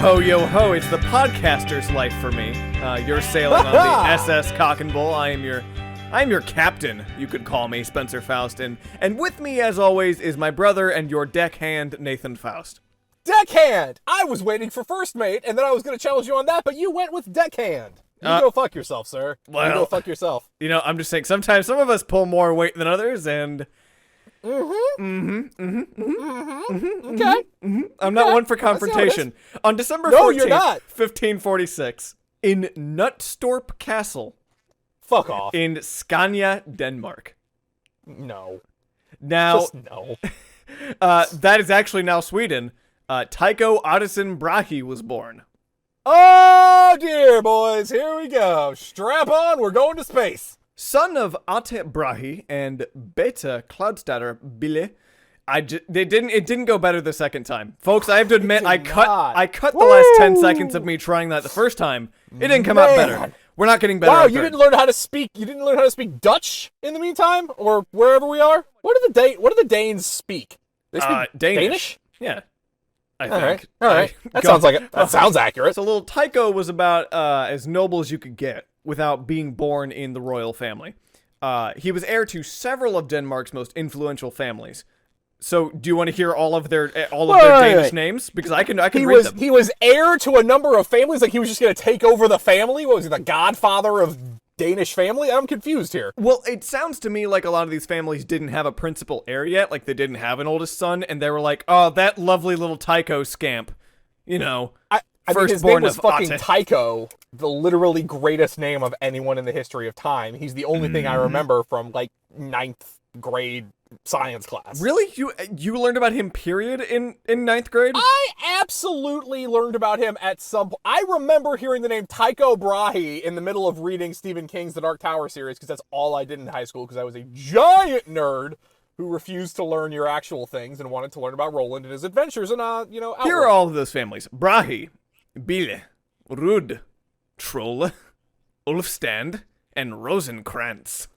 yo ho, it's the podcaster's life for me. You're sailing on the SS Cock and Bull. I'm your captain, you could call me, Spencer Faust, and with me, as always, is my brother and your deckhand, Nathan Faust. Deckhand! I was waiting for first mate, and then I was going to challenge you on that, but you went with deckhand. You go fuck yourself, sir. Well, you go fuck yourself. You know, I'm just saying, sometimes some of us pull more weight than others, and... Okay. I'm not one for confrontation. On December 14th, you're not. 1546, in Knutstorp Castle. Fuck off. In Scania, Denmark. No. Now, Just no. that is actually now Sweden. Tycho Brahe was born. Oh, dear, boys. Here we go. Strap on. We're going to space. Son of Atte Brahe and Beta Cloudstatter Bille. It didn't go better the second time. Folks, I have to admit, I cut the last 10 seconds of me trying that the first time. It didn't come out better. We're not getting better. Wow, you didn't learn how to speak Dutch in the meantime, or wherever we are? What do the Danes speak? They speak Danish? Yeah. I think. All right. That sounds accurate. So little Tycho was about as noble as you could get without being born in the royal family. He was heir to several of Denmark's most influential families. So, do you want to hear all of their Danish names? Because I can read them. He was heir to a number of families. Like he was just going to take over the family. What was he, the godfather of Danish family? I'm confused here. Well, it sounds to me like a lot of these families didn't have a principal heir yet. Like they didn't have an oldest son, and they were like, "Oh, that lovely little Tycho scamp," you know. I mean, his name was fucking Tycho, the literally greatest name of anyone in the history of time. He's the only thing I remember from like 9th grade science class. Really? You learned about him, period, in 9th grade? I absolutely learned about him at some point. I remember hearing the name Tycho Brahe in the middle of reading Stephen King's The Dark Tower series, because that's all I did in high school, because I was a giant nerd who refused to learn your actual things and wanted to learn about Roland and his adventures and, outward. Here are all of those families. Brahe, Bille, Rud, Troll, Ulfstand, and Rosenkrantz.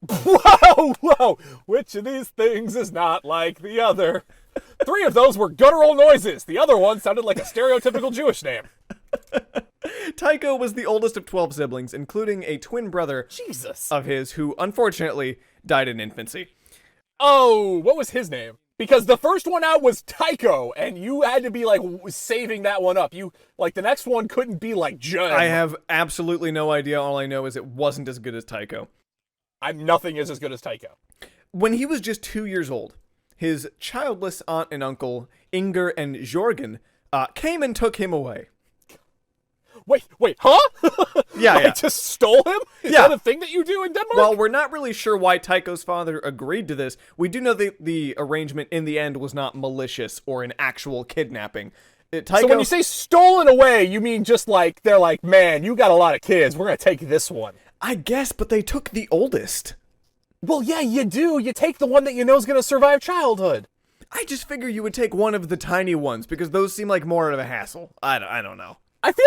Whoa! Which of these things is not like the other? 3 of those were guttural noises. The other one sounded like a stereotypical Jewish name. Tycho was the oldest of 12 siblings, including a twin brother of his who, unfortunately, died in infancy. Oh, what was his name? Because the first one out was Tycho, and you had to be, like, saving that one up. The next one couldn't be, like, Judd. I have absolutely no idea. All I know is it wasn't as good as Tycho. Nothing is as good as Tycho. When he was just 2 years old, his childless aunt and uncle, Inger and Jorgen, came and took him away. Wait, huh? Yeah. I just stole him? Is that a thing that you do in Denmark? Well, we're not really sure why Tycho's father agreed to this. We do know that the arrangement in the end was not malicious or an actual kidnapping. So when you say stolen away, you mean just like, they're like, man, you got a lot of kids, we're going to take this one. I guess, but they took the oldest. Well, yeah, you do. You take the one that you know is going to survive childhood. I just figure you would take one of the tiny ones, because those seem like more of a hassle. I don't know. I feel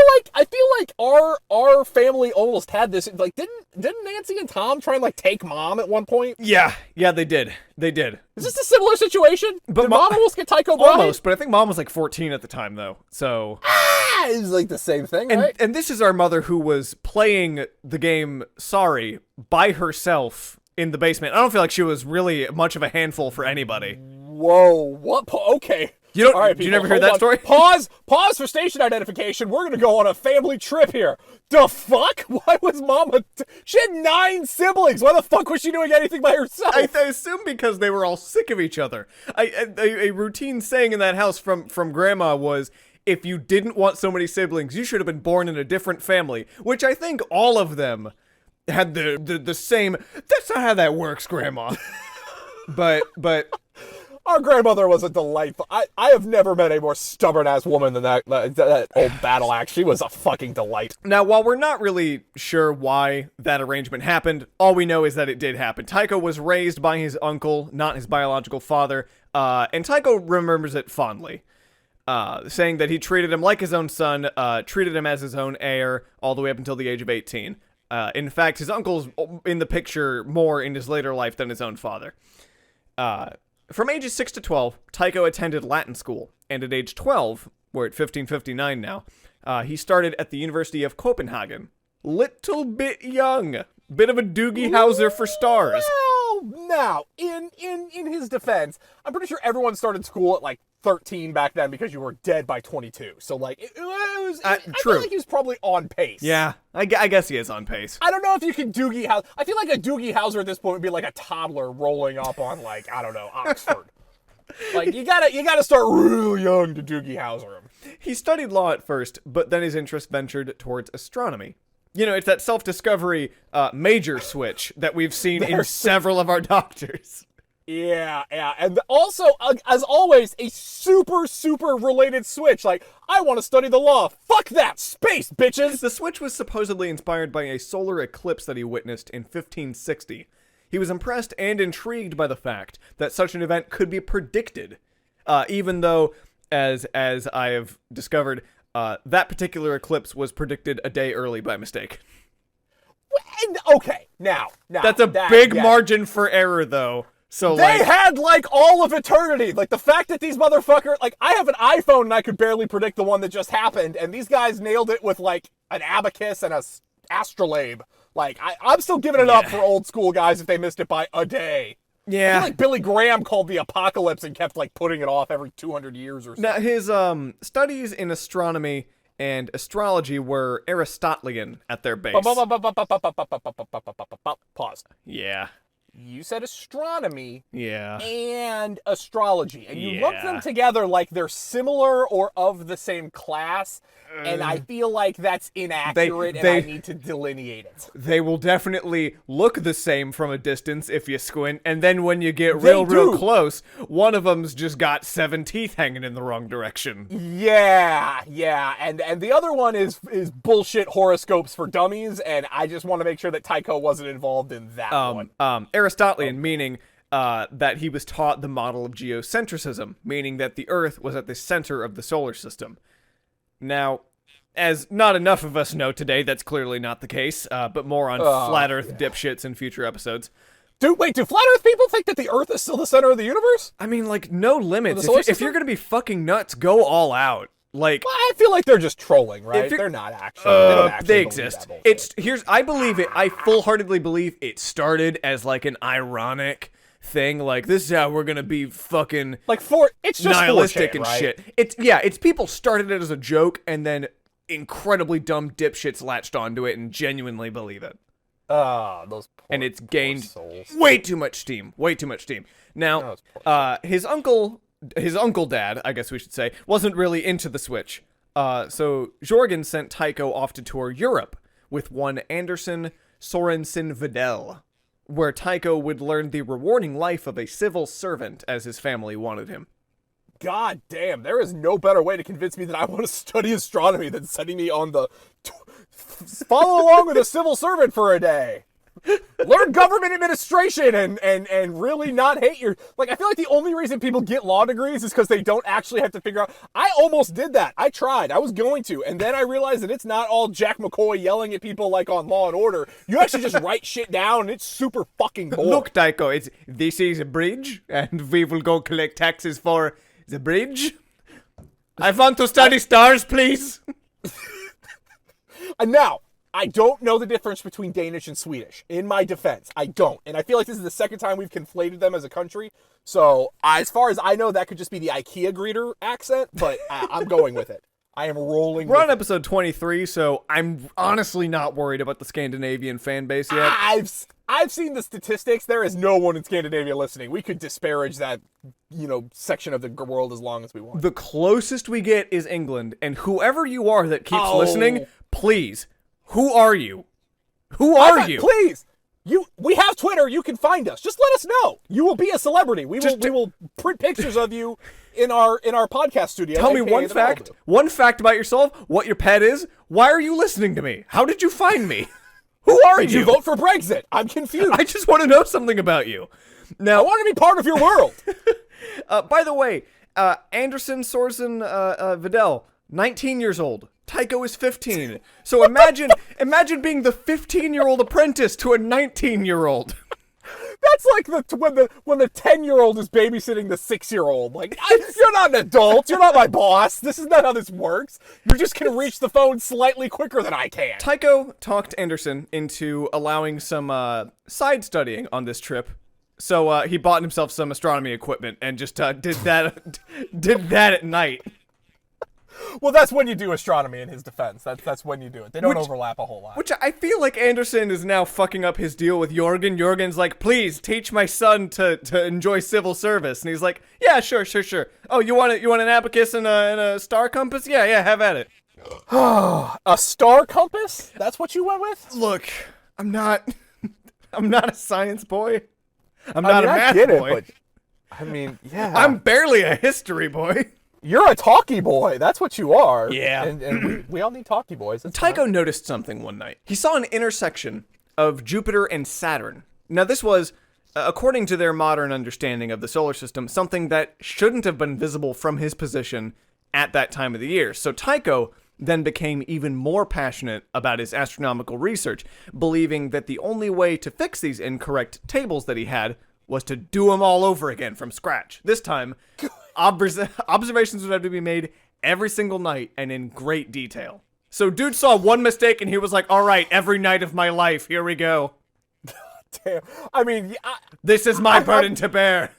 like our family almost had this. Like, didn't Nancy and Tom try and like take Mom at one point? Yeah, they did. Is this a similar situation? Did Mom almost get Tycho Brahe? Almost, but I think Mom was like 14 at the time, though. So it was like the same thing, right? And this is our mother who was playing the game Sorry by herself in the basement. I don't feel like she was really much of a handful for anybody. Whoa, what? Okay. You All right, you never hear that story? Pause for station identification. We're gonna go on a family trip here. The fuck? Why was Mama? She had 9 siblings. Why the fuck was she doing anything by herself? I assume because they were all sick of each other. A routine saying in that house from Grandma was, if you didn't want so many siblings, you should have been born in a different family. Which I think all of them had the same. That's not how that works, Grandma. but. Our grandmother was a delightful. I have never met a more stubborn-ass woman than that old battle axe. She was a fucking delight. Now, while we're not really sure why that arrangement happened, all we know is that it did happen. Tycho was raised by his uncle, not his biological father, and Tycho remembers it fondly, saying that he treated him like his own son, treated him as his own heir, all the way up until the age of 18. In fact, his uncle's in the picture more in his later life than his own father. From ages 6 to 12, Tycho attended Latin school, and at age 12, We're at 1559 now. He started at the University of Copenhagen. Little bit young. Bit of a Doogie Howser for stars. Well, now, in his defense, I'm pretty sure everyone started school at like 13 back then because you were dead by 22. So like, I true. feel like he was probably on pace. Yeah, I guess he is on pace. I don't know if you can Doogie Howser. I feel like a Doogie Howser at this point would be like a toddler rolling up on like, I don't know, Oxford. Like, you gotta start real young to Doogie Howser him. He studied law at first, but then his interest ventured towards astronomy. You know, it's that self-discovery major switch that we've seen in several of our doctors. Yeah. And also, as always, a super, super related switch. Like, I want to study the law. Fuck that! Space, bitches! The switch was supposedly inspired by a solar eclipse that he witnessed in 1560. He was impressed and intrigued by the fact that such an event could be predicted, even though, as I have discovered, that particular eclipse was predicted a day early by mistake. Okay, now that's a big margin for error, though. So they had like all of eternity. Like the fact that these motherfuckers, like I have an iPhone and I could barely predict the one that just happened, and these guys nailed it with like an abacus and a astrolabe. Like I'm still giving it up for old school guys if they missed it by a day. Yeah. I feel like Billy Graham called the apocalypse and kept like putting it off every 200 years or so. Now his studies in astronomy and astrology were Aristotelian at their base. Pause. Yeah. You said astronomy and astrology, and you look them together like they're similar or of the same class, and I feel like that's inaccurate, and I need to delineate it. They will definitely look the same from a distance if you squint, and then when you get real close, one of them's just got 7 teeth hanging in the wrong direction. Yeah, and the other one is bullshit horoscopes for dummies, and I just want to make sure that Tycho wasn't involved in that one. Aristotelian, meaning that he was taught the model of geocentrism, meaning that the Earth was at the center of the solar system. Now, as not enough of us know today, that's clearly not the case, but more on flat Earth dipshits in future episodes. Do flat Earth people think that the Earth is still the center of the universe? I mean, like, no limits. If you're gonna be fucking nuts, go all out. Like, well, I feel like they're just trolling, right? They're not actually. They don't actually exist. I believe it. I full-heartedly believe it started as like an ironic thing. Like, this is how we're gonna be fucking like it's just nihilistic 4chan, and right? shit. It's people started it as a joke and then incredibly dumb dipshits latched onto it and genuinely believe it. Those poor, and it's gained souls. way too much steam. Now, his uncle dad, I guess we should say, wasn't really into the switch. So Jorgen sent Tycho off to tour Europe with one Anderson Sorensen Vidal, where Tycho would learn the rewarding life of a civil servant as his family wanted him. God damn, there is no better way to convince me that I want to study astronomy than sending me on the follow along with a civil servant for a day. Learn government administration and really not hate your... Like, I feel like the only reason people get law degrees is because they don't actually have to figure out... I almost did that. I tried. I was going to. And then I realized that it's not all Jack McCoy yelling at people like on Law and Order. You actually just write shit down and it's super fucking boring. Look, Tycho, this is a bridge and we will go collect taxes for the bridge. I want to study stars, please. And now... I don't know the difference between Danish and Swedish. In my defense, I don't. And I feel like this is the second time we've conflated them as a country. So, as far as I know, that could just be the IKEA greeter accent, but I'm going with it. I am rolling We're on episode 23, so I'm honestly not worried about the Scandinavian fan base yet. I've seen the statistics. There is no one in Scandinavia listening. We could disparage that, section of the world as long as we want. The closest we get is England, and whoever you are that keeps listening, please... Who are you? Who are you? Please! We have Twitter. You can find us. Just let us know. You will be a celebrity. We will print pictures of you in our podcast studio. Tell me one fact. One fact about yourself. What your pet is. Why are you listening to me? How did you find me? Who are you? Did you vote for Brexit? I'm confused. I just want to know something about you. Now, I want to be part of your world. By the way, Anderson Sorensen Vidal, 19 years old. Tycho is 15. So imagine being the 15-year-old apprentice to a 19-year-old. That's like when the 10-year-old is babysitting the 6-year-old. Like, you're not an adult. You're not my boss. This is not how this works. You just can reach the phone slightly quicker than I can. Tycho talked Anderson into allowing some side studying on this trip. So he bought himself some astronomy equipment and just did that at night. Well, that's when you do astronomy in his defense. That's when you do it. They don't overlap a whole lot. Which I feel like Anderson is now fucking up his deal with Jorgen. Jorgen's like, please teach my son to enjoy civil service. And he's like, yeah, sure. Oh, you want an abacus and a star compass? Yeah, have at it. A star compass? That's what you went with? Look, I'm not a science boy. I'm not a math boy. Yeah. I'm barely a history boy. You're a talkie boy. That's what you are. Yeah. And we all need talkie boys. That's Tycho fine. noticed something one night. He saw an intersection of Jupiter and Saturn. Now, this was, according to their modern understanding of the solar system, something that shouldn't have been visible from his position at that time of the year. So Tycho then became even more passionate about his astronomical research, believing that the only way to fix these incorrect tables that he had was to do them all over again from scratch. This time, observations would have to be made every single night and in great detail. So dude saw one mistake and he was like, all right, every night of my life, here we go. Damn. This is my burden to bear.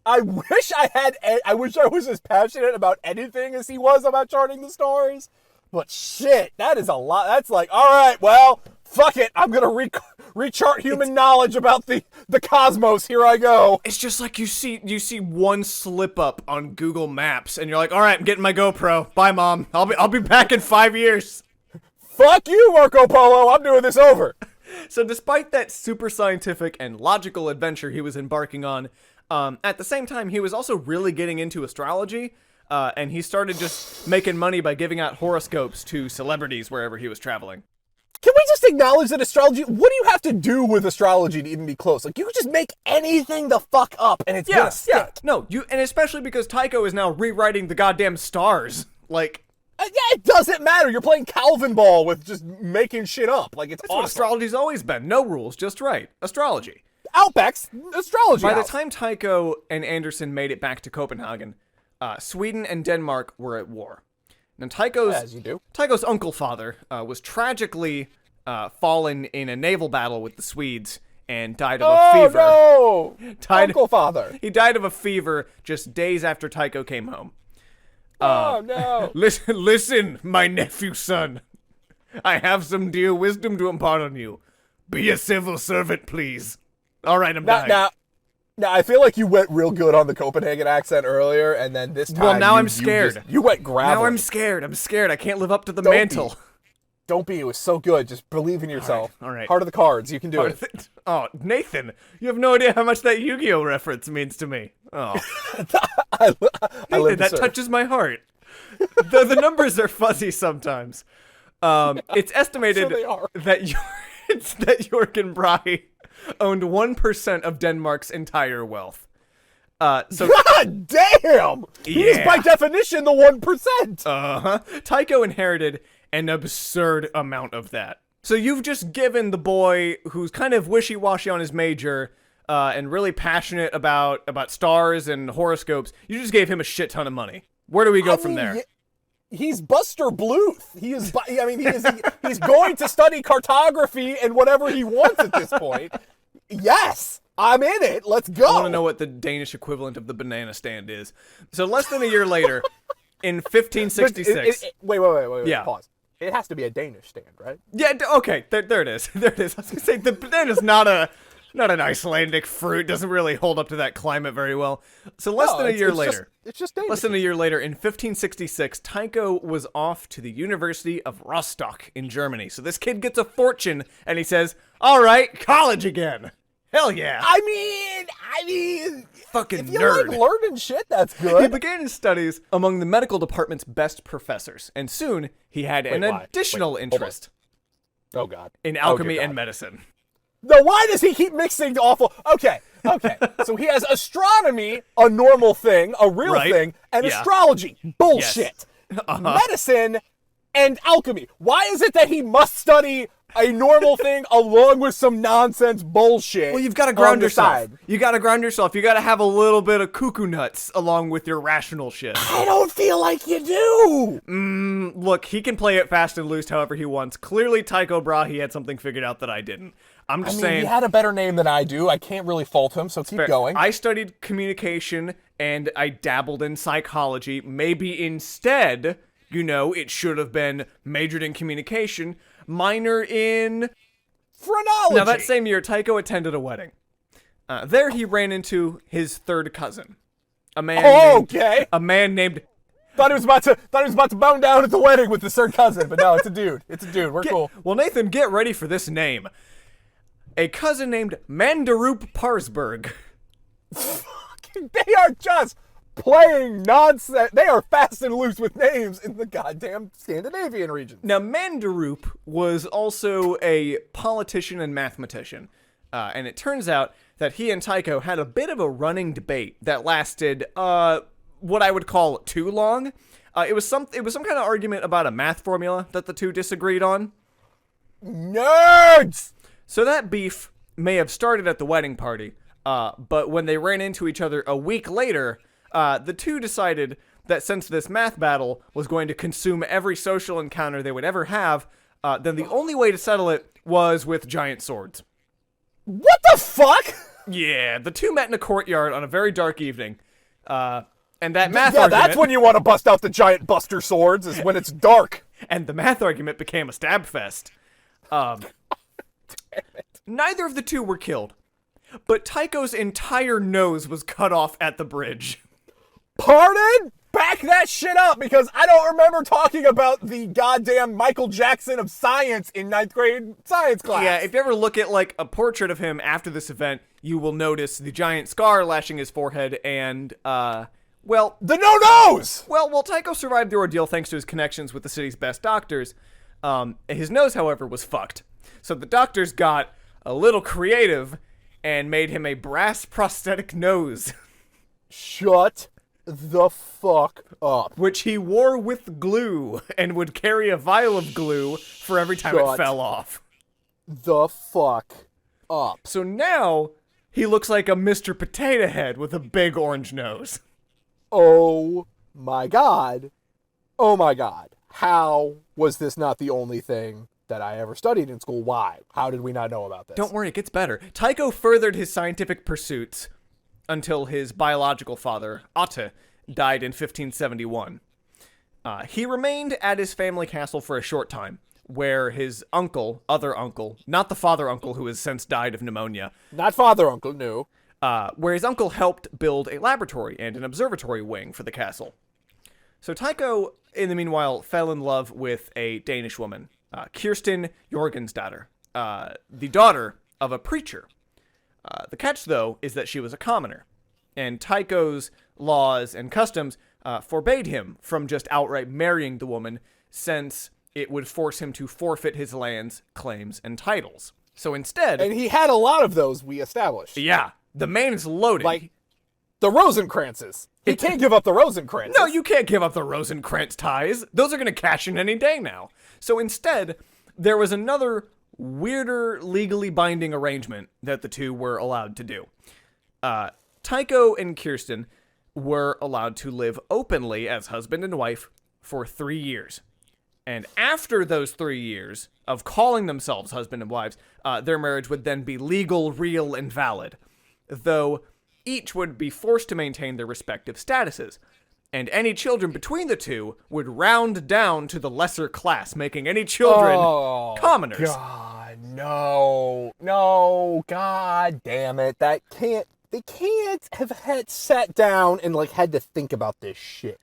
I wish I was as passionate about anything as he was about charting the stars. But shit, that is a lot. That's like, all right, well, fuck it. I'm going to rechart human knowledge about the cosmos. Here I go. It's just like you see one slip up on Google Maps and you're like, all right, I'm getting my GoPro. Bye, Mom. I'll be back in 5 years. Fuck you, Marco Polo. I'm doing this over. So despite that super scientific and logical adventure he was embarking on, at the same time, he was also really getting into astrology. And he started just making money by giving out horoscopes to celebrities wherever he was traveling. Can we just acknowledge that astrology, what do you have to do with astrology to even be close? Like, you could just make anything the fuck up and it's gonna stick. Yeah. No, and especially because Tycho is now rewriting the goddamn stars. Like, yeah, it doesn't matter. You're playing Calvin ball with just making shit up. Like, it's that's awesome. what astrology's always been. No rules, just right. Astrology. Outback's astrology. By the time Tycho and Anderson made it back to Copenhagen, Sweden and Denmark were at war. Now, as you do. Tycho's uncle father was tragically fallen in a naval battle with the Swedes and died of a fever. Oh no! Uncle father. He died of a fever just days after Tycho came home. Oh no! Listen, my nephew son. I have some dear wisdom to impart on you. Be a civil servant, please. All right, I'm dying. Now, I feel like you went real good on the Copenhagen accent earlier, and then this time... Well, now I'm scared. You went gravel. Now I'm scared. I can't live up to the mantle. Don't be. It was so good. Just believe in yourself. All right. Heart of the cards. You can do it. Oh, Nathan, you have no idea how much that Yu-Gi-Oh reference means to me. Oh. Nathan, that touches my heart. The numbers are fuzzy sometimes. It's estimated that Jørgen Brahe owned 1% of Denmark's entire wealth. So God damn! He's by definition the 1%. Tycho inherited an absurd amount of that. So you've just given the boy who's kind of wishy-washy on his major and really passionate about stars and horoscopes, you just gave him a shit ton of money. Where do we go from there? He's Buster Bluth. He's going to study cartography and whatever he wants at this point. Yes, I'm in it. Let's go. I want to know what the Danish equivalent of the banana stand is. So less than a year later, in 1566. Wait. Yeah. Pause. It has to be a Danish stand, right? Yeah, okay. There it is. There it is. I was going to say, the banana's not an Icelandic fruit. Doesn't really hold up to that climate very well. So less than a year later. It's just Danish. Less than a year later, in 1566, Tycho was off to the University of Rostock in Germany. So this kid gets a fortune, and he says, all right, college again. Hell yeah. I mean, fucking if you nerd. like learning shit, that's good. He began his studies among the medical department's best professors, and soon he had an additional interest. Oh God. In alchemy and medicine. No, why does he keep mixing awful? Okay. So he has astronomy, a normal thing, a real thing, and astrology, bullshit. Yes. Medicine and alchemy. Why is it that he must study a normal thing along with some nonsense bullshit. Well, you've got to ground on the yourself. side. You got to ground yourself. You got to have a little bit of cuckoo nuts along with your rational shit. I don't feel like you do. Look, he can play it fast and loose however he wants. Clearly, Tycho Brahe had something figured out that I didn't. I'm just saying. He had a better name than I do. I can't really fault him, so keep going. I studied communication and I dabbled in psychology. Maybe instead, it should have been majored in communication, minor in phrenology. Now, that same year, Tycho attended a wedding. There he ran into his third cousin. A man named... Thought he was about to bone down at the wedding with his third cousin, but no, it's a dude. It's a dude. We're cool. Well, Nathan, get ready for this name. A cousin named Mandaroop Parsberg. They are just playing nonsense. They are fast and loose with names in the goddamn Scandinavian region. Now, Mandaroop was also a politician and mathematician. And it turns out that he and Tycho had a bit of a running debate that lasted, what I would call too long. It was some kind of argument about a math formula that the two disagreed on. Nerds! So that beef may have started at the wedding party, but when they ran into each other a week later, the two decided that since this math battle was going to consume every social encounter they would ever have, then the only way to settle it was with giant swords. What the fuck? Yeah, the two met in a courtyard on a very dark evening, and that math argument... that's when you want to bust out the giant buster swords, is when it's dark. And the math argument became a stab fest. Neither of the two were killed, but Tycho's entire nose was cut off at the bridge. Pardon? Back that shit up, because I don't remember talking about the goddamn Michael Jackson of science in 9th grade science class. Yeah, if you ever look at, like, a portrait of him after this event, you will notice the giant scar lashing his forehead and, the no-nos! Well, Tycho survived the ordeal thanks to his connections with the city's best doctors. His nose, however, was fucked. So the doctors got a little creative and made him a brass prosthetic nose. Shut the fuck up. Which he wore with glue and would carry a vial of glue for every time it fell off. The fuck up. So now he looks like a Mr. Potato Head with a big orange nose. Oh my god. Oh my god. How was this not the only thing that I ever studied in school? Why? How did we not know about this? Don't worry, it gets better. Tycho furthered his scientific pursuits until his biological father, Otto, died in 1571. He remained at his family castle for a short time, where his other uncle, not the father uncle who has since died of pneumonia. Not father uncle, no. Where his uncle helped build a laboratory and an observatory wing for the castle. So Tycho, in the meanwhile, fell in love with a Danish woman, Kirsten Jorgensdatter, the daughter of a preacher. The catch, though, is that she was a commoner, and Tycho's laws and customs forbade him from just outright marrying the woman, since it would force him to forfeit his lands, claims, and titles. So instead... And he had a lot of those, we established. Yeah, the man is loaded. Like, the Rosencrantzes. He can't give up the Rosencrantz. No, you can't give up the Rosencrantz ties. Those are going to cash in any day now. So instead, there was another weirder legally binding arrangement that the two were allowed to do. Tycho and Kirsten were allowed to live openly as husband and wife for 3 years. And after those 3 years of calling themselves husband and wives, their marriage would then be legal, real, and valid. Though each would be forced to maintain their respective statuses. And any children between the two would round down to the lesser class, making any children commoners. God, no, god damn it. They can't have sat down and had to think about this shit.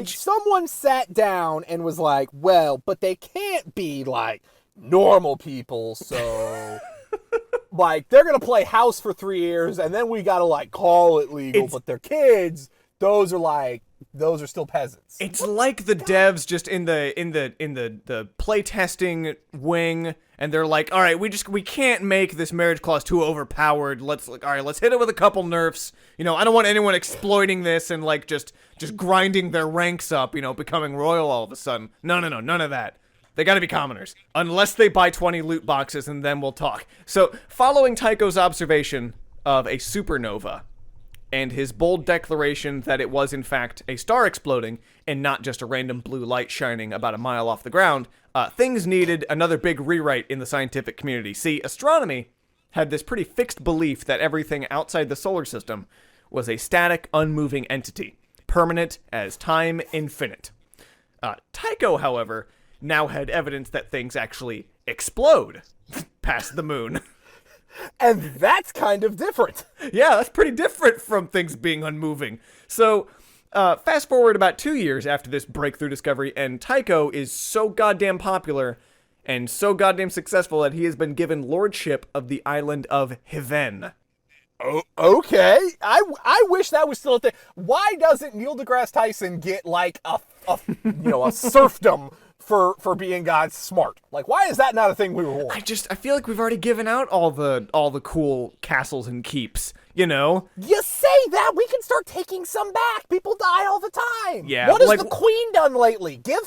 Someone sat down and was like, well, but they can't be normal people, so they're gonna play house for 3 years and then we gotta call it legal, but their kids, those are still peasants. It's like the devs just in the playtesting wing, and they're like, all right, we can't make this marriage clause too overpowered. Let's hit it with a couple nerfs. I don't want anyone exploiting this and just grinding their ranks up, becoming royal all of a sudden. No, none of that. They gotta be commoners. Unless they buy 20 loot boxes, and then we'll talk. So, following Tycho's observation of a supernova, and his bold declaration that it was in fact a star exploding, and not just a random blue light shining about a mile off the ground, things needed another big rewrite in the scientific community. See, astronomy had this pretty fixed belief that everything outside the solar system was a static, unmoving entity, permanent as time infinite. Tycho, however, now had evidence that things actually explode past the moon. And that's kind of different. Yeah, that's pretty different from things being unmoving. So, fast forward about 2 years after this breakthrough discovery, and Tycho is so goddamn popular and so goddamn successful that he has been given lordship of the island of Heaven. Oh, okay. I wish that was still a thing. Why doesn't Neil deGrasse Tyson get like a serfdom for being God's smart? Like, why is that not a thing we were wanting? I feel like we've already given out all the cool castles and keeps, you know? You say that, we can start taking some back. People die all the time. Yeah. What has the Queen done lately? Give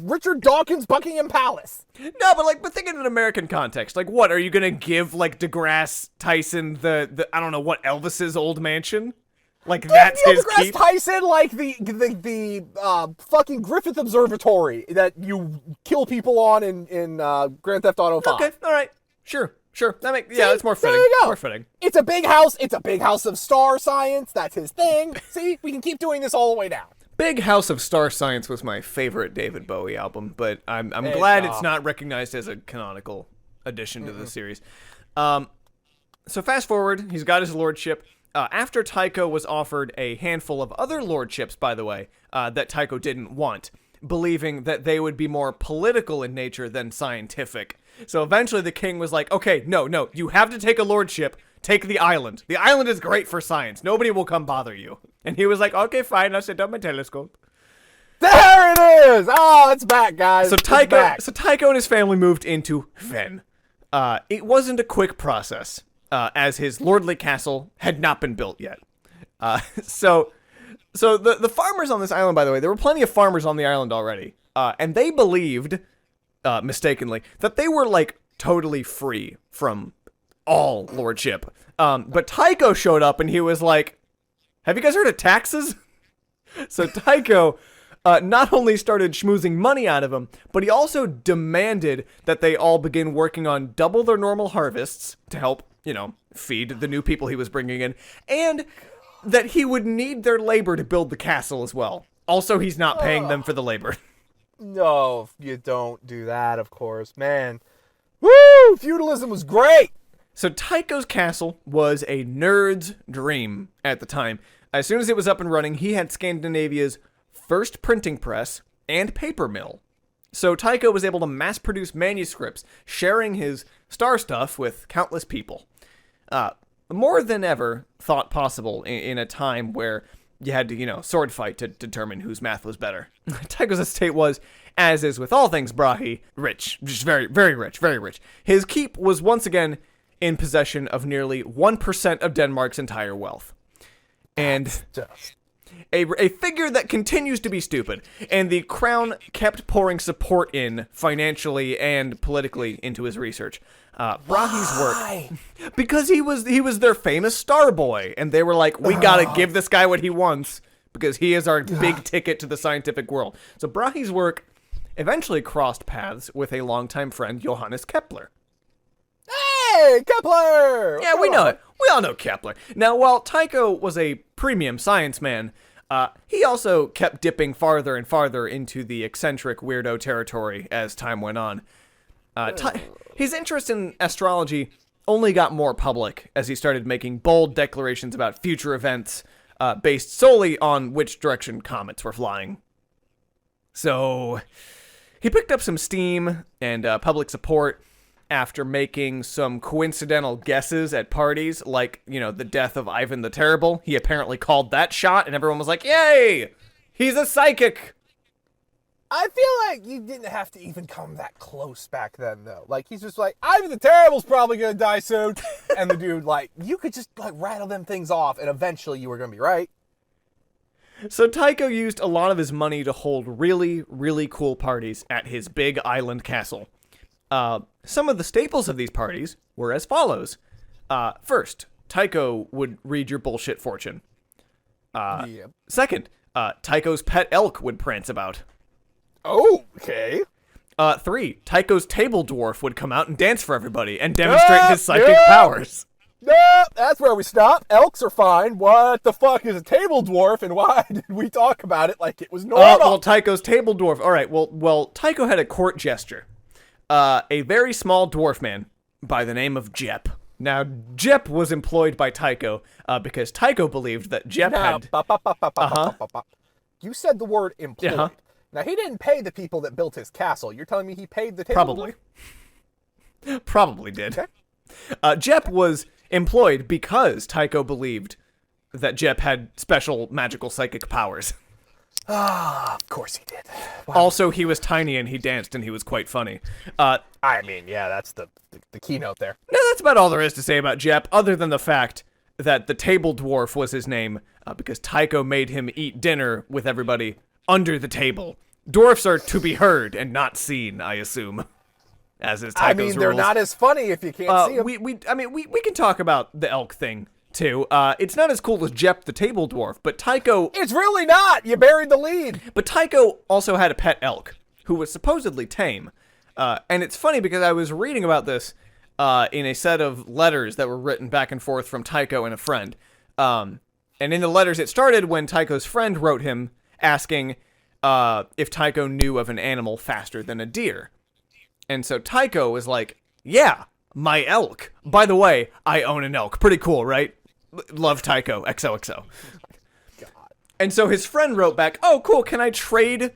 Richard Dawkins Buckingham Palace. No, but think in an American context. Like, what, are you gonna give, like, deGrasse Tyson the I don't know, what, Elvis's old mansion? Like, that's Neil his deGrasse keep? Tyson, like the fucking Griffith Observatory that you kill people on in Grand Theft Auto 5. Okay, alright. Sure. That's more fitting. There you go. More fitting. It's a big house of star science. That's his thing. See, we can keep doing this all the way down. Big House of Star Science was my favorite David Bowie album, but I'm glad it's not recognized as a canonical addition to the series. So fast forward, he's got his lordship. After Tycho was offered a handful of other lordships, by the way, that Tycho didn't want, believing that they would be more political in nature than scientific. So eventually the king was like, okay, no, you have to take a lordship. Take the island. The island is great for science. Nobody will come bother you. And he was like, okay, fine, I'll set up my telescope. There it is! Oh, it's back, guys. So Tycho and his family moved into Ven. It wasn't a quick process, as his lordly castle had not been built yet. So the farmers on this island, by the way, there were plenty of farmers on the island already. And they believed, mistakenly, that they were, like, totally free from all lordship. But Tycho showed up and he was like, have you guys heard of taxes? So Tycho not only started schmoozing money out of them, but he also demanded that they all begin working on double their normal harvests to help, feed the new people he was bringing in, and that he would need their labor to build the castle as well. Also, he's not paying them for the labor. No, you don't do that, of course. Man. Woo! Feudalism was great! So Tycho's castle was a nerd's dream at the time. As soon as it was up and running, he had Scandinavia's first printing press and paper mill. So Tycho was able to mass-produce manuscripts, sharing his star stuff with countless people. More than ever thought possible in a time where you had to, sword fight to determine whose math was better. Tycho's estate was, as is with all things Brahe, rich. Just very, very rich, very rich. His keep was once again in possession of nearly 1% of Denmark's entire wealth. And a figure that continues to be stupid. And the crown kept pouring support in financially and politically into his research. Brahe's work. Because he was their famous star boy. And they were like, we gotta give this guy what he wants, because he is our big ticket to the scientific world. So Brahe's work eventually crossed paths with a longtime friend, Johannes Kepler. Hey, Kepler! Yeah, we know it. We all know Kepler. Now, while Tycho was a premium science man, he also kept dipping farther and farther into the eccentric weirdo territory as time went on. His interest in astrology only got more public as he started making bold declarations about future events based solely on which direction comets were flying. So, he picked up some steam and public support after making some coincidental guesses at parties, like, the death of Ivan the Terrible. He apparently called that shot, and everyone was like, yay! He's a psychic! I feel like you didn't have to even come that close back then, though. Like, he's just like, Ivan the Terrible's probably gonna die soon. And the dude, like, you could just, like, rattle them things off, and eventually you were gonna be right. So Tycho used a lot of his money to hold really, really cool parties at his big island castle. Some of the staples of these parties were as follows. First, Tycho would read your bullshit fortune. Yeah. Second, Tycho's pet elk would prance about. Oh, okay. 3, Tycho's table dwarf would come out and dance for everybody and demonstrate his psychic powers. No, that's where we stop. Elks are fine. What the fuck is a table dwarf, and why did we talk about it like it was normal? Well, Tycho's table dwarf. All right, well, Tycho had a court jester. A very small dwarf man by the name of Jep. Now, Jep was employed by Tycho because Tycho believed that Jep had... You said the word employed. Uh-huh. Now, he didn't pay the people that built his castle. You're telling me he paid the table Probably. dwarf? Probably did. Okay. Jep was employed because Tycho believed that Jep had special magical psychic powers. Of course he did. Wow. Also, he was tiny and he danced and he was quite funny. I mean, yeah, that's the keynote there. No, that's about all there is to say about Jep, other than the fact that the table dwarf was his name because Tycho made him eat dinner with everybody under the table. Dwarfs are to be heard and not seen, I assume, as is Tycho's I mean, they're rules. not as funny if you can't see them. We can talk about the elk thing too. It's not as cool as Jep the table dwarf, but Tycho. It's really not. You buried the lead. But Tycho also had a pet elk who was supposedly tame. And it's funny because I was reading about this in a set of letters that were written back and forth from Tycho and a friend. And in the letters, it started when Tycho's friend wrote him asking if Tycho knew of an animal faster than a deer. And so Tycho was like, yeah, my elk. By the way, I own an elk. Pretty cool, right? Love Tycho, XOXO. God. And so his friend wrote back, oh, cool, can I trade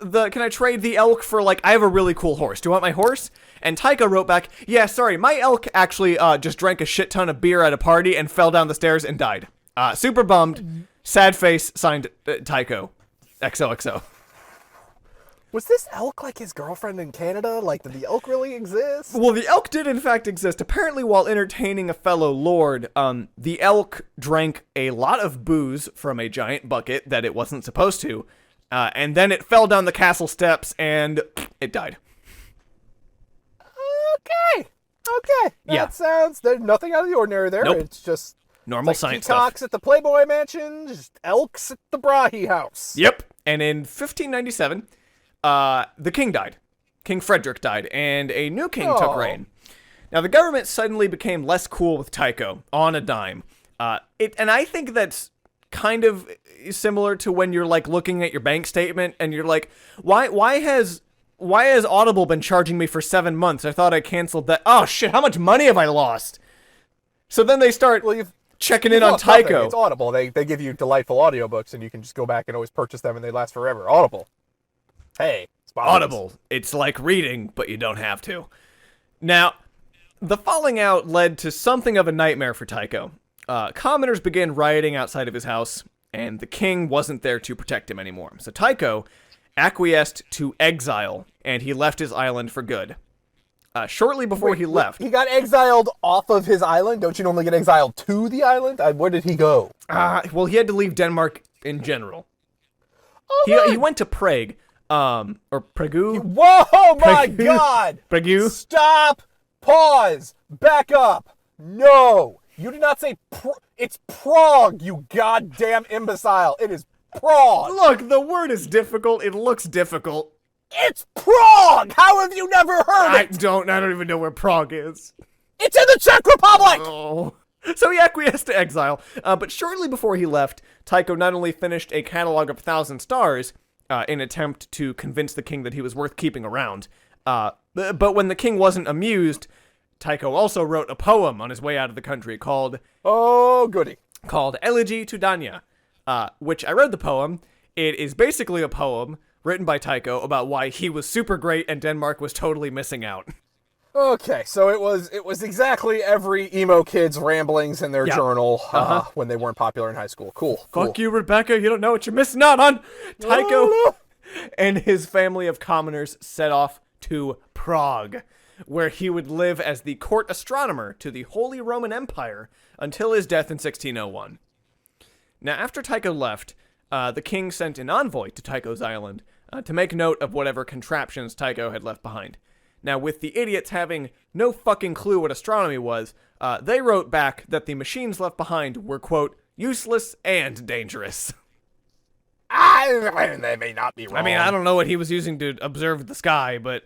the elk for, like, I have a really cool horse. Do you want my horse? And Tycho wrote back, yeah, sorry, my elk actually just drank a shit ton of beer at a party and fell down the stairs and died. Super bummed. Sad face, signed Tycho. XOXO. Was this elk like his girlfriend in Canada? Like, did the elk really exist? Well, the elk did in fact exist. Apparently, while entertaining a fellow lord, the elk drank a lot of booze from a giant bucket that it wasn't supposed to, and then it fell down the castle steps and it died. Okay. Yeah. That sounds, there's nothing out of the ordinary there. Nope. It's just Normal like science peacocks stuff. at the Playboy Mansion, just elks at the Brahe house. Yep. And in 1597, the king died. King Frederick died, and a new king took reign. Now, the government suddenly became less cool with Tycho on a dime. And I think that's kind of similar to when you're like looking at your bank statement and you're like, why has Audible been charging me for 7 months? I thought I canceled that. Oh shit, how much money have I lost? So then they start checking in on Tycho. Nothing. It's Audible. They give you delightful audiobooks and you can just go back and always purchase them and they last forever. Audible. Hey, Audible. It's like reading, but you don't have to. Now, the falling out led to something of a nightmare for Tycho. Commoners began rioting outside of his house, and the king wasn't there to protect him anymore. So Tycho acquiesced to exile, and he left his island for good. Shortly before he left... He got exiled off of his island? Don't you normally get exiled to the island? Where did he go? Well, he had to leave Denmark in general. He went to Prague. Or Prague? Whoa, my God! Prague? Stop! Pause! Back up! No! You did not say it's Prague, you goddamn imbecile! It is Prague! Look, the word is difficult. It looks difficult. It's Prague! How have you never heard it? I don't even know where Prague is. It's in the Czech Republic! Oh. So he acquiesced to exile. But shortly before he left, Tycho not only finished a catalog of 1,000 stars, in attempt to convince the king that he was worth keeping around. But when the king wasn't amused, Tycho also wrote a poem on his way out of the country called... Oh, goody. Called Elegy to Danya, which I read the poem. It is basically a poem written by Tycho about why he was super great and Denmark was totally missing out. Okay, so it was exactly every emo kid's ramblings in their journal when they weren't popular in high school. Cool. Fuck you, Rebecca. You don't know what you're missing out on. Tycho and his family of commoners set off to Prague, where he would live as the court astronomer to the Holy Roman Empire until his death in 1601. Now, after Tycho left, the king sent an envoy to Tycho's island to make note of whatever contraptions Tycho had left behind. Now, with the idiots having no fucking clue what astronomy was, they wrote back that the machines left behind were, quote, useless and dangerous. They may not be wrong. I mean, I don't know what he was using to observe the sky, but,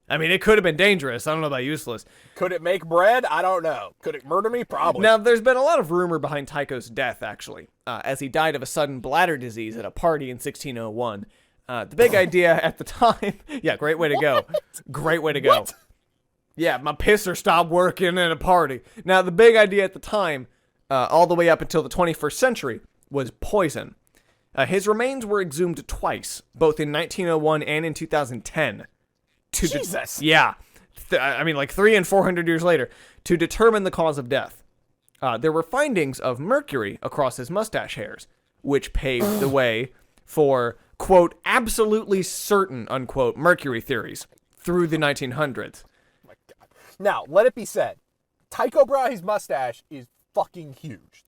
I mean, it could have been dangerous. I don't know about useless. Could it make bread? I don't know. Could it murder me? Probably. Now, there's been a lot of rumor behind Tycho's death, actually, as he died of a sudden bladder disease at a party in 1601. The big idea at the time... Yeah, great way to go. Great way to go. What? Yeah, my pisser stopped working at a party. Now, the big idea at the time, all the way up until the 21st century, was poison. His remains were exhumed twice, both in 1901 and in 2010. Jesus! Yeah. I mean, like 300 and 400 years later, to determine the cause of death. There were findings of mercury across his mustache hairs, which paved the way for, quote, absolutely certain, unquote, mercury theories through the 1900s. Oh my God. Now, let it be said, Tycho Brahe's mustache is fucking huge.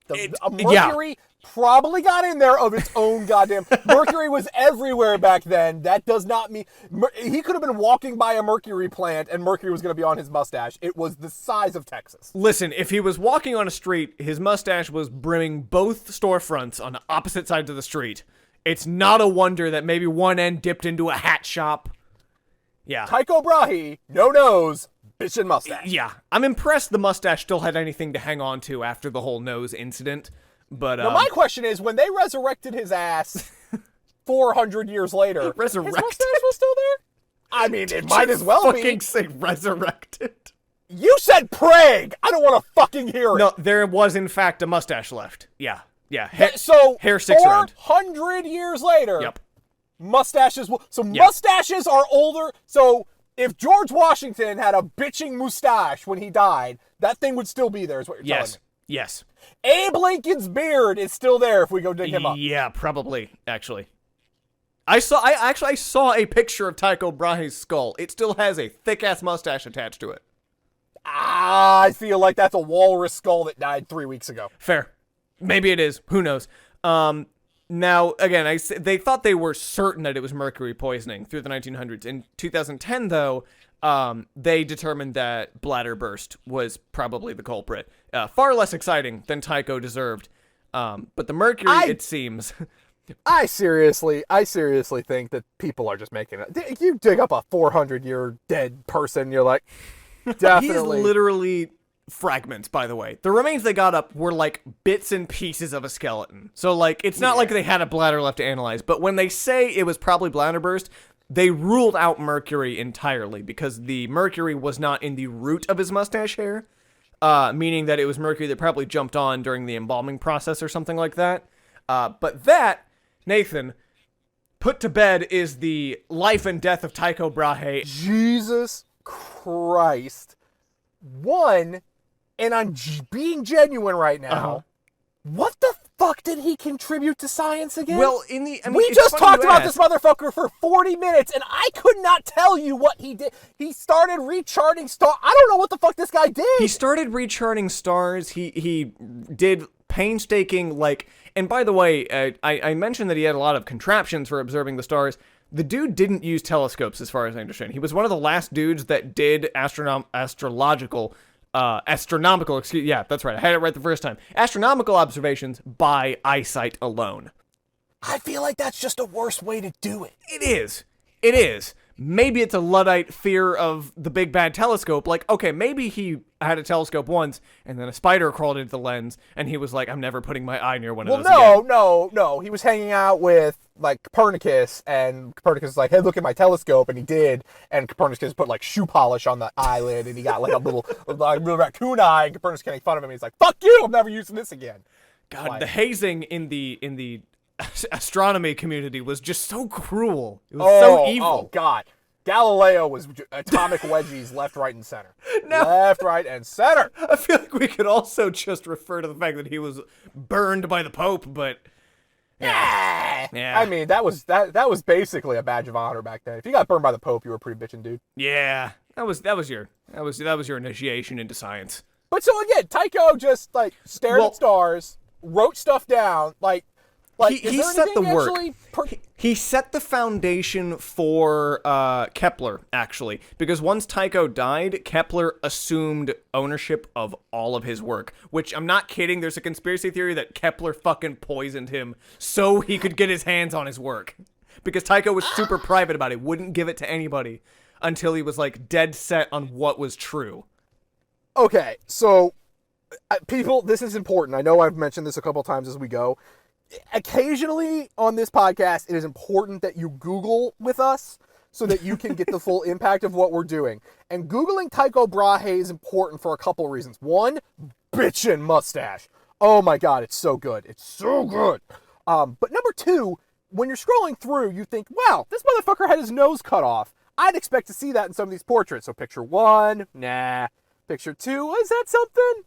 Mercury probably got in there of its own goddamn... Mercury was everywhere back then. That does not mean... He could have been walking by a mercury plant and mercury was going to be on his mustache. It was the size of Texas. Listen, if he was walking on a street, his mustache was brimming both storefronts on opposite sides of the street. It's not a wonder that maybe one end dipped into a hat shop. Yeah. Tycho Brahe, no nose, bitch and mustache. Yeah. I'm impressed the mustache still had anything to hang on to after the whole nose incident. But now my question is, when they resurrected his ass 400 years later, resurrected? his mustache was still there? I mean, it might as well be. Fucking say resurrected. You said Prague. I don't want to fucking hear it. No, there was in fact a mustache left. Yeah. Yeah. So hair sticks around. 400 years later. Yep. Mustaches will... So mustaches are older. So if George Washington had a bitching mustache when he died, that thing would still be there, is what you're telling me. Yes. Abe Lincoln's beard is still there if we go dig him up. Yeah, probably, actually. I saw a picture of Tycho Brahe's skull. It still has a thick-ass mustache attached to it. I feel like that's a walrus skull that died 3 weeks ago. Fair. Maybe it is. Who knows? Now, again, they thought they were certain that it was mercury poisoning through the 1900s. In 2010, though, they determined that bladder burst was probably the culprit. Far less exciting than Tycho deserved. But the mercury, it seems... I seriously think that people are just making it. You dig up a 400-year dead person, you're like, definitely. He's literally fragments, by the way. The remains they got up were like bits and pieces of a skeleton. So, like, it's not like they had a bladder left to analyze. But when they say it was probably bladder burst, they ruled out mercury entirely because the mercury was not in the root of his mustache hair, meaning that it was mercury that probably jumped on during the embalming process or something like that. But that, Nathan, put to bed is the life and death of Tycho Brahe. Jesus Christ. One, and I'm being genuine right now, what the fuck did he contribute to science again? Well, we just talked about this motherfucker for 40 minutes, and I could not tell you what he did. He started recharting stars. I don't know what the fuck this guy did. He started recharting stars. He did painstaking, like... And by the way, I mentioned that he had a lot of contraptions for observing the stars. The dude didn't use telescopes, as far as I understand. He was one of the last dudes that did astronomical, yeah, that's right. I had it right the first time. Astronomical observations by eyesight alone. I feel like that's just a worse way to do it. It is. It is. Maybe it's a Luddite fear of the big bad telescope. Like, okay, maybe he had a telescope once, and then a spider crawled into the lens, and he was like, I'm never putting my eye near one of those again. No. He was hanging out with, like, Copernicus, and Copernicus was like, hey, look at my telescope, and he did, and Copernicus put, like, shoe polish on the eyelid, and he got, like, a little raccoon eye, and Copernicus getting fun of him, and he's like, fuck you, I'm never using this again. God, like, the hazing in the astronomy community was just so cruel. It was so evil. Oh, God. Galileo was atomic wedgies left, right, and center. Left, right, and center. I feel like we could also just refer to the fact that he was burned by the Pope, but... Yeah. I mean, that was basically a badge of honor back then. If you got burned by the Pope, you were a pretty bitchin' dude. Yeah. That was your initiation into science. But so again, Tycho just, like, stared at stars, wrote stuff down, like... Like, he is there set the anything work. actually He set the foundation for Kepler, actually, because once Tycho died, Kepler assumed ownership of all of his work, which I'm not kidding. There's a conspiracy theory that Kepler fucking poisoned him so he could get his hands on his work, because Tycho was super private about it, wouldn't give it to anybody until he was like dead set on what was true. Okay, so people, this is important. I know I've mentioned this a couple times as we go. Occasionally on this podcast, it is important that you Google with us so that you can get the full impact of what we're doing. And Googling Tycho Brahe is important for a couple reasons. One, bitchin' mustache. Oh my God, it's so good. It's so good. But number two, when you're scrolling through, you think, wow, this motherfucker had his nose cut off. I'd expect to see that in some of these portraits. So picture 1, nah. Picture 2, is that something?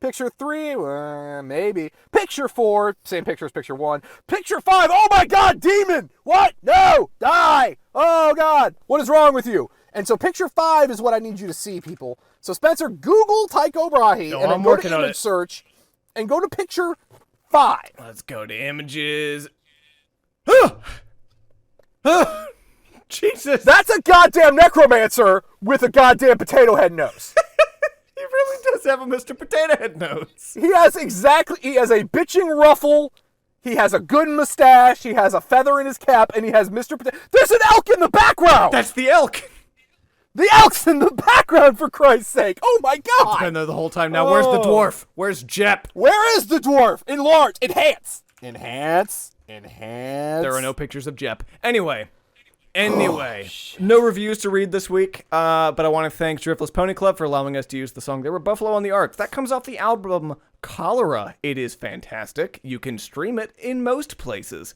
Picture 3, maybe. Picture 4, same picture as picture 1. Picture 5, oh my God, demon! What? No! Die! Oh God, what is wrong with you? And so picture 5 is what I need you to see, people. So Spencer, Google Tycho Brahe, and then go to image search, and go to picture 5. Let's go to images. Jesus. That's a goddamn necromancer with a goddamn potato head nose. He really does have a Mr. Potato Head nose. He has a bitching ruffle, he has a good mustache, he has a feather in his cap, and he has Mr. Potato. There's an elk in the background! That's the elk! The elk's in the background, for Christ's sake! Oh my God! It's been there the whole time now. Where's the dwarf? Where's Jep? Where is the dwarf? Enlarge! Enhance! Enhance! There are no pictures of Jep. Anyway, no reviews to read this week, but I want to thank Driftless Pony Club for allowing us to use the song There Were Buffalo on the Arts. That comes off the album Cholera. It is fantastic. You can stream it in most places.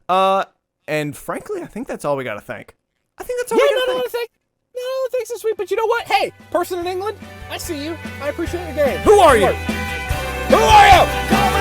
And frankly, I think that's all we got to thank. I think that's all we got to thank. No, thanks this week, but you know what? Hey, person in England, I see you. I appreciate your game. Who are you? Who are you?